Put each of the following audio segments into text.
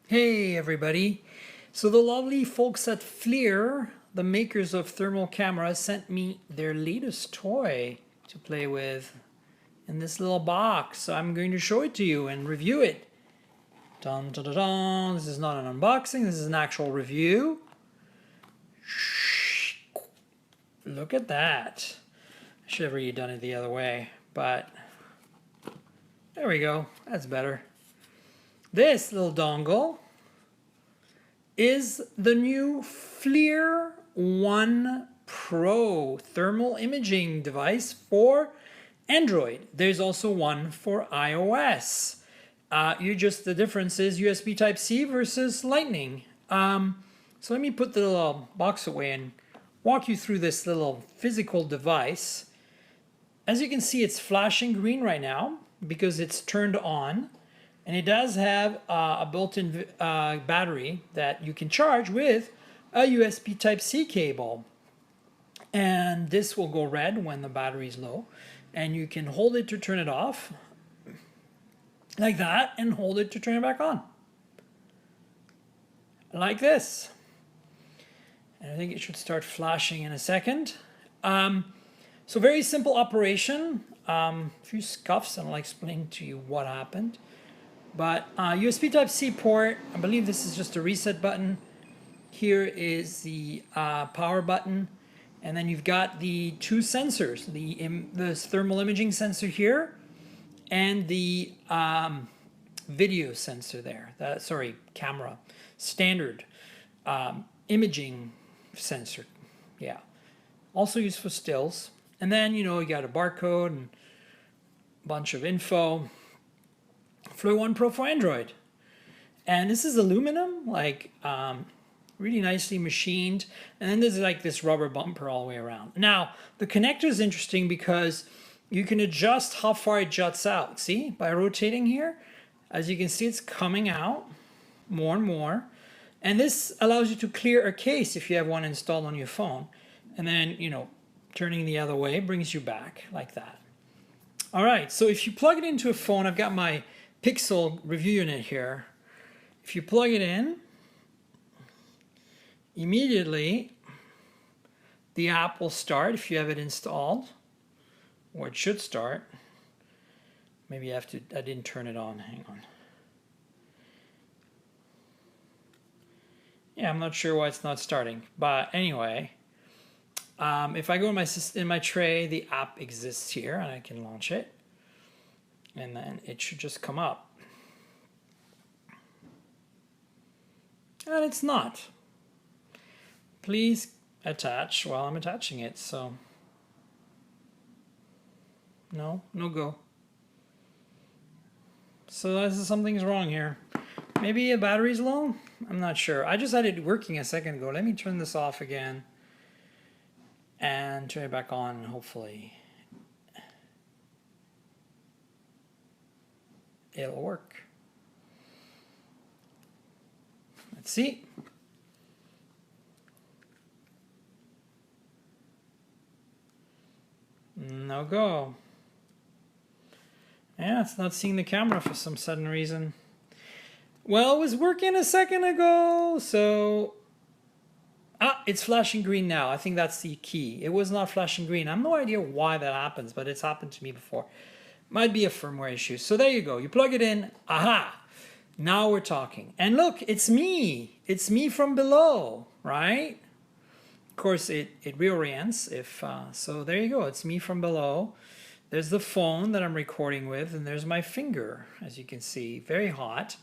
Hey everybody! So the lovely folks at FLIR, the makers of thermal cameras, sent me their latest toy to play with in this little box. So I'm going to show it to you and review it. Dun, dun, dun, dun. This is not an unboxing, this is an actual review. Look at that. I should have really done it the other way, but there we go. That's better. This little dongle is the new FLIR ONE Pro thermal imaging device for Android. There's also one for iOS. The difference is USB Type-C versus Lightning. So let me put the little box away and walk you through this little physical device. As you can see, it's flashing green right now because it's turned on. And it does have a built-in battery that you can charge with a USB Type-C cable. And this will go red when the battery is low. And you can hold it to turn it off, like that, and hold it to turn it back on. Like this. And I think it should start flashing in a second. So very simple operation. A few scuffs, and I'll explain to you what happened. But USB Type-C port, I believe this is just a reset button. Here is the power button. And then you've got the two sensors, the thermal imaging sensor here and the video sensor there. Camera. Standard imaging sensor. Yeah. Also used for stills. And then, you got a barcode and a bunch of info. FLIR ONE Pro for Android. And this is aluminum, really nicely machined. And then there's like this rubber bumper all the way around. Now, the connector is interesting because you can adjust how far it juts out. See, by rotating here, as you can see, it's coming out more and more. And this allows you to clear a case if you have one installed on your phone. And then, turning the other way brings you back like that. All right, so if you plug it into a phone, I've got my Pixel review unit here. If you plug it in, immediately the app will start if you have it installed, or it should start. Maybe I didn't turn it on, hang on. Yeah, I'm not sure why it's not starting, but anyway, if I go in my tray, the app exists here and I can launch it. And then it should just come up. And it's not. Please attach while I'm attaching it, so. No go. So something's wrong here. Maybe a battery's low? I'm not sure. I just had it working a second ago. Let me turn this off again. And turn it back on, hopefully. It'll work. Let's see. No go. Yeah, it's not seeing the camera for some sudden reason. Well, it was working a second ago, so... it's flashing green now. I think that's the key. It was not flashing green. I have no idea why that happens, but it's happened to me before. Might be a firmware issue. So there you go. You plug it in. Aha! Now we're talking. And look, it's me. It's me from below, right? Of course, it reorients. So there you go. It's me from below. There's the phone that I'm recording with, and there's my finger, as you can see. Very hot.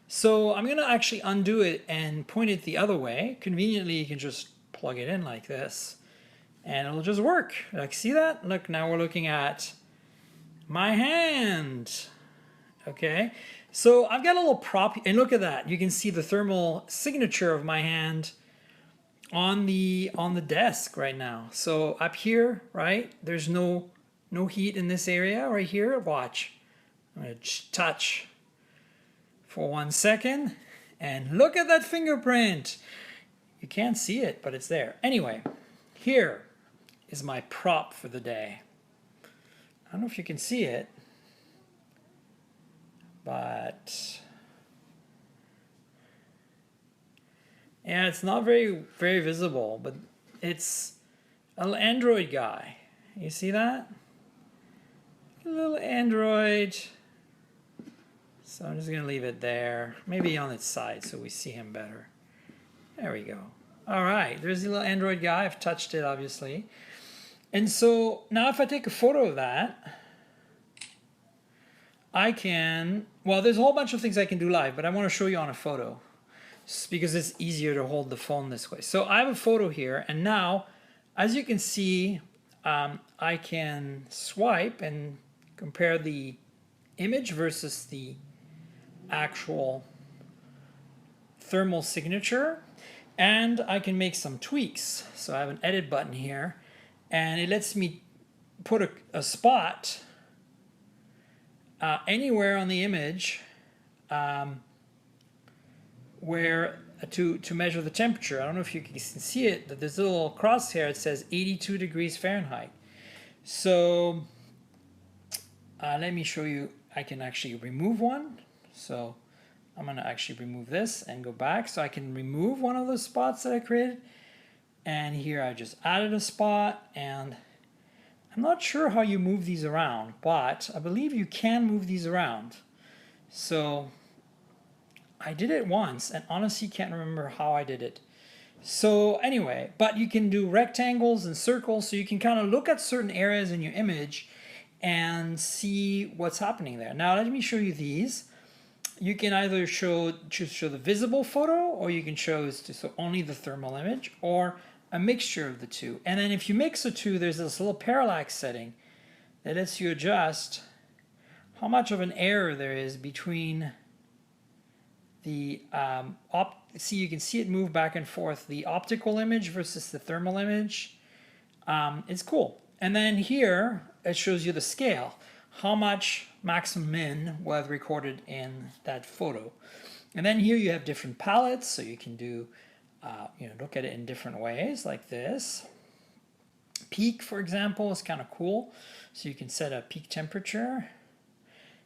So I'm going to actually undo it and point it the other way. Conveniently, you can just plug it in like this, and it'll just work. Like, see that? Look, now we're looking at my hand. Okay, so I've got a little prop, and look at that. You can see the thermal signature of my hand on the desk right now. So up here, right, there's no heat in this area right here. Watch. I'm going to touch for 1 second, and look at that fingerprint. You can't see it, but it's there. Anyway, here is my prop for the day. I don't know if you can see it, but Yeah, it's not very visible, but it's a little Android guy. You see that? A little Android. So I'm just gonna leave it there. Maybe on its side so we see him better. There we go. All right, there's the little Android guy. I've touched it, obviously. And so now if I take a photo of that, I can, well, there's a whole bunch of things I can do live, but I want to show you on a photo because it's easier to hold the phone this way. So I have a photo here, and now, as you can see, I can swipe and compare the image versus the actual thermal signature, and I can make some tweaks. So I have an edit button here, and it lets me put a spot anywhere on the image where to measure the temperature. I don't know if you can see it, but there's a little crosshair. It says 82 degrees Fahrenheit. So let me show you. I can actually remove one. So I'm going to actually remove this and go back. So I can remove one of those spots that I created. And here I just added a spot, and I'm not sure how you move these around, but I believe you can move these around. So I did it once and honestly can't remember how I did it. So anyway, but you can do rectangles and circles, so you can kind of look at certain areas in your image and see what's happening there. Now let me show you these. You can either choose to show the visible photo, or you can choose to show only the thermal image, or a mixture of the two. And then if you mix the two, there's this little parallax setting that lets you adjust how much of an error there is between the see, you can see it move back and forth, the optical image versus the thermal image. It's cool. And then here it shows you the scale, how much maximum min was recorded in that photo. And then here you have different palettes, so you can do look at it in different ways, like this. Peak, for example, is kind of cool. So you can set a peak temperature.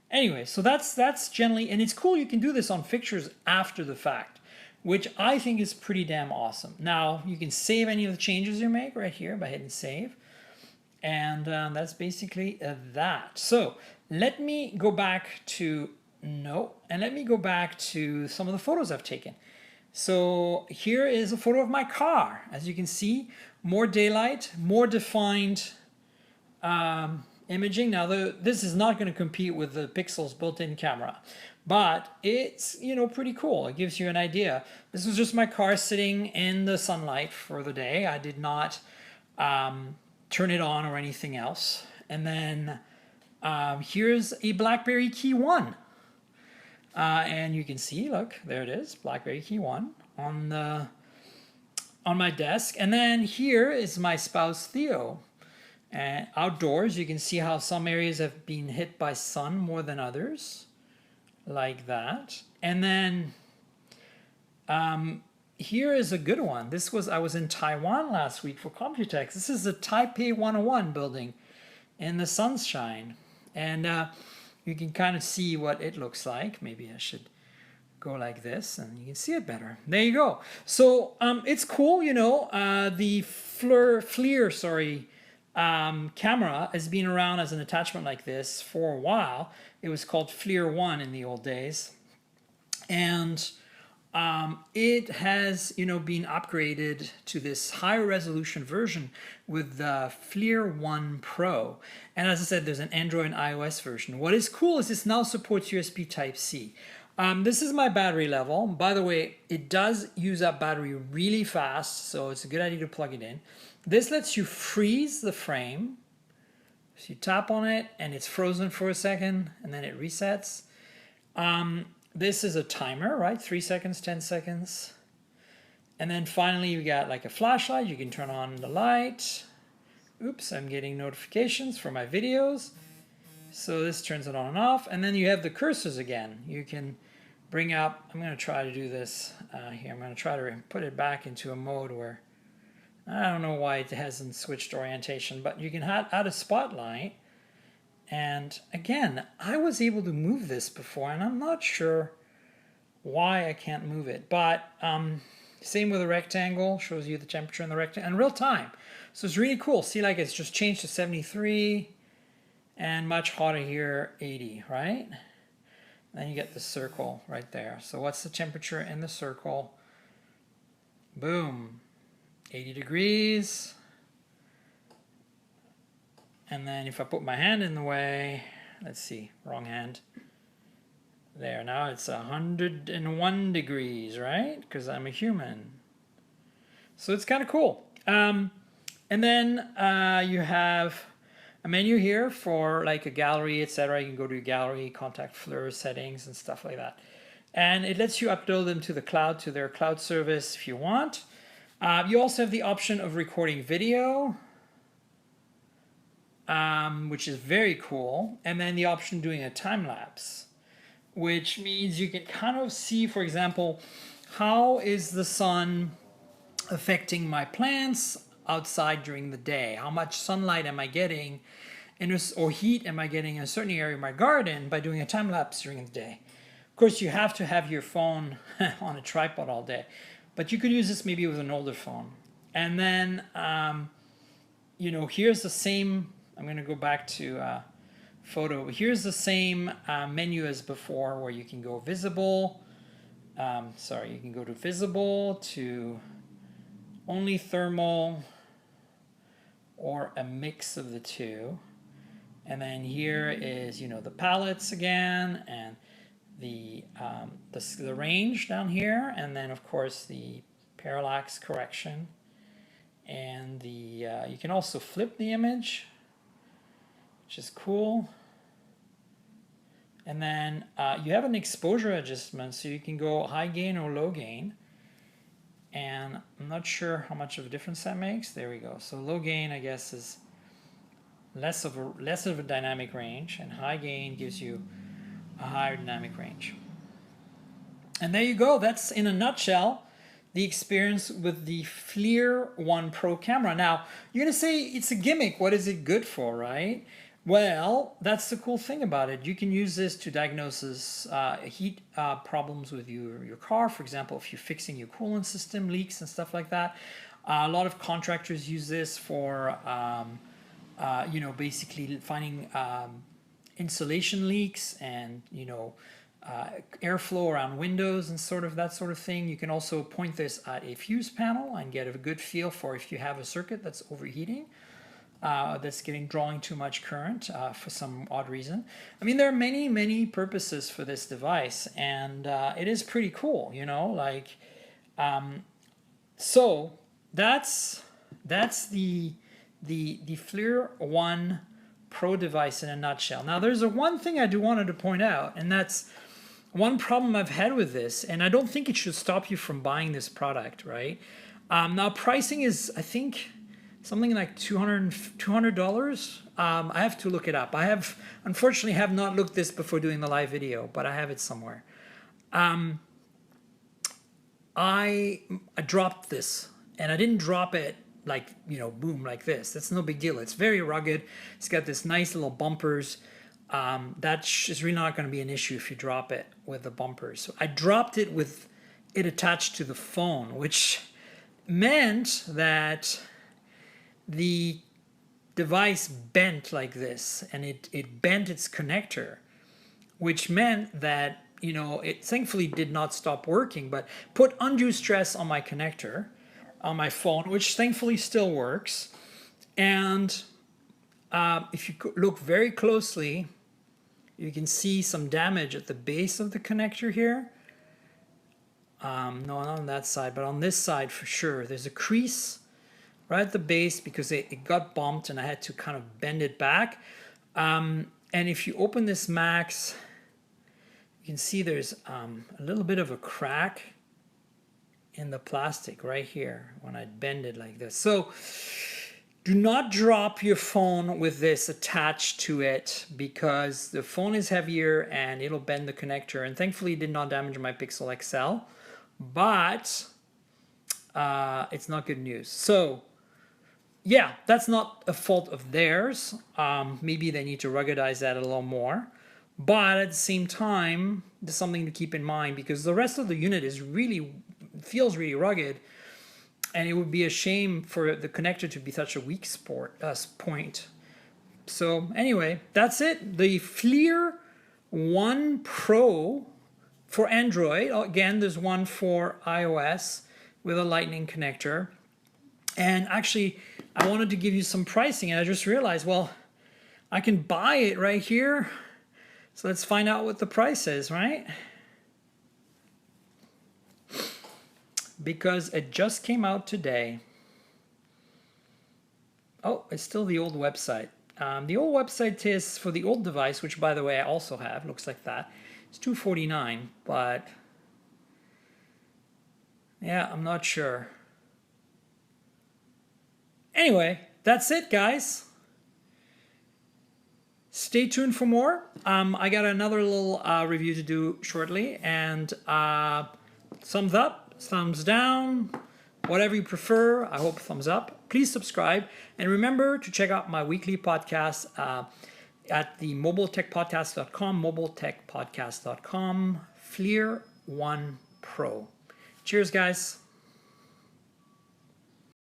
Anyway, so that's generally, and it's cool you can do this on fixtures after the fact, which I think is pretty damn awesome. Now, you can save any of the changes you make right here by hitting save. And that's basically that. So let me go back to, let me go back to some of the photos I've taken. So here is a photo of my car. As you can see, more daylight, more defined imaging. Now, this is not going to compete with the Pixel's built-in camera, but it's, pretty cool. It gives you an idea. This was just my car sitting in the sunlight for the day. I did not turn it on or anything else. And then here's a BlackBerry Key 1. And you can see, look, there it is, BlackBerry Key 1 on my desk. And then here is my spouse Theo. And outdoors, you can see how some areas have been hit by sun more than others, like that. And then here is a good one. I was in Taiwan last week for Computex. This is the Taipei 101 building in the sunshine. And you can kind of see what it looks like. Maybe I should go like this and you can see it better. There you go. So it's cool, the FLIR camera has been around as an attachment like this for a while. It was called FLIR ONE in the old days. And it has, been upgraded to this higher resolution version with the FLIR ONE Pro. And as I said, there's an Android and iOS version. What is cool is this now supports USB Type-C. This is my battery level. By the way, it does use up battery really fast, so it's a good idea to plug it in. This lets you freeze the frame. So you tap on it and it's frozen for a second and then it resets. This is a timer, right? 3 seconds, 10 seconds. And then finally you got like a flashlight. You can turn on the light. Oops, I'm getting notifications for my videos. So this turns it on and off. And then you have the cursors again. You can bring up, I'm going to try to do this here. I'm going to try to put it back into a mode where, I don't know why it hasn't switched orientation, but you can add a spotlight. And again, I was able to move this before, and I'm not sure why I can't move it. But Same with the rectangle, shows you the temperature in the rectangle, and real time. So it's really cool. See, like it's just changed to 73 and much hotter here, 80, right? Then you get the circle right there. So what's the temperature in the circle? Boom, 80 degrees. And then if I put my hand in the way, let's see, wrong hand. There, now it's 101 degrees, right? Because I'm a human. So it's kind of cool. And then you have a menu here for like a gallery, etc. You can go to your gallery, contact FLIR settings and stuff like that. And it lets you upload them to the cloud, to their cloud service if you want. You also have the option of recording video, which is very cool. And then the option of doing a time lapse, which means you can kind of see, for example, how is the sun affecting my plants outside during the day? How much sunlight am I getting or heat am I getting in a certain area of my garden by doing a time lapse during the day? Of course, you have to have your phone on a tripod all day, but you could use this maybe with an older phone. And then, you know, here's the same, I'm going to go back to photo. Here's the same menu as before, where you can go visible. You can go to visible, to only thermal, or a mix of the two. And then here is, you know, the palettes again, and the range down here, and then of course the parallax correction, and the you can also flip the image, which is cool. And then you have an exposure adjustment, so you can go high gain or low gain. And I'm not sure how much of a difference that makes. There we go. So low gain, I guess, is less of a dynamic range, and high gain gives you a higher dynamic range. And there you go. That's in a nutshell the experience with the FLIR ONE Pro camera. Now you're gonna say it's a gimmick. What is it good for, right? Well, that's the cool thing about it. You can use this to diagnose heat problems with your car. For example, if you're fixing your coolant system, leaks and stuff like that. A lot of contractors use this for, you know, basically finding insulation leaks and, you know, airflow around windows and sort of that sort of thing. You can also point this at a fuse panel and get a good feel for if you have a circuit that's overheating. That's drawing too much current for some odd reason. I mean, there are many purposes for this device, and it is pretty cool, you know, like, so that's the FLIR ONE Pro device in a nutshell. Now, there's one thing I wanted to point out, and that's one problem I've had with this, and I don't think it should stop you from buying this product, right? Now, pricing is, I think, something like $200. I have to look it up. I unfortunately have not looked this before doing the live video, but I have it somewhere. I dropped this, and I didn't drop it like, you know, boom, like this. That's no big deal. It's very rugged. It's got this nice little bumpers. That is really not going to be an issue if you drop it with the bumpers. So I dropped it with it attached to the phone, which meant that the device bent like this, and it bent its connector, which meant that, you know, it thankfully did not stop working, but put undue stress on my connector on my phone, which thankfully still works. And if you look very closely, you can see some damage at the base of the connector here. No, not on that side, but on this side for sure. There's a crease right at the base because it got bumped, and I had to kind of bend it back. And if you open this Max, you can see there's a little bit of a crack in the plastic right here when I bend it like this. So do not drop your phone with this attached to it, because the phone is heavier and it'll bend the connector. And thankfully it did not damage my Pixel XL, but it's not good news. So yeah, that's not a fault of theirs. Maybe they need to ruggedize that a little more. But at the same time, there's something to keep in mind, because the rest of the unit is really feels really rugged, and it would be a shame for the connector to be such a weak point. So anyway, that's it. The FLIR ONE Pro for Android. Again, there's one for iOS with a lightning connector. And actually, I wanted to give you some pricing, and I just realized, well, I can buy it right here. So let's find out what the price is, right? Because it just came out today. Oh, it's still the old website. The old website is for the old device, which, by the way, I also have. Looks like that. It's $249, but yeah, I'm not sure. Anyway, that's it, guys. Stay tuned for more. I got another little review to do shortly, and thumbs up, thumbs down, whatever you prefer. I hope thumbs up. Please subscribe, and remember to check out my weekly podcast at the mobiletechpodcast.com, mobiletechpodcast.com, FLIR ONE Pro. Cheers, guys.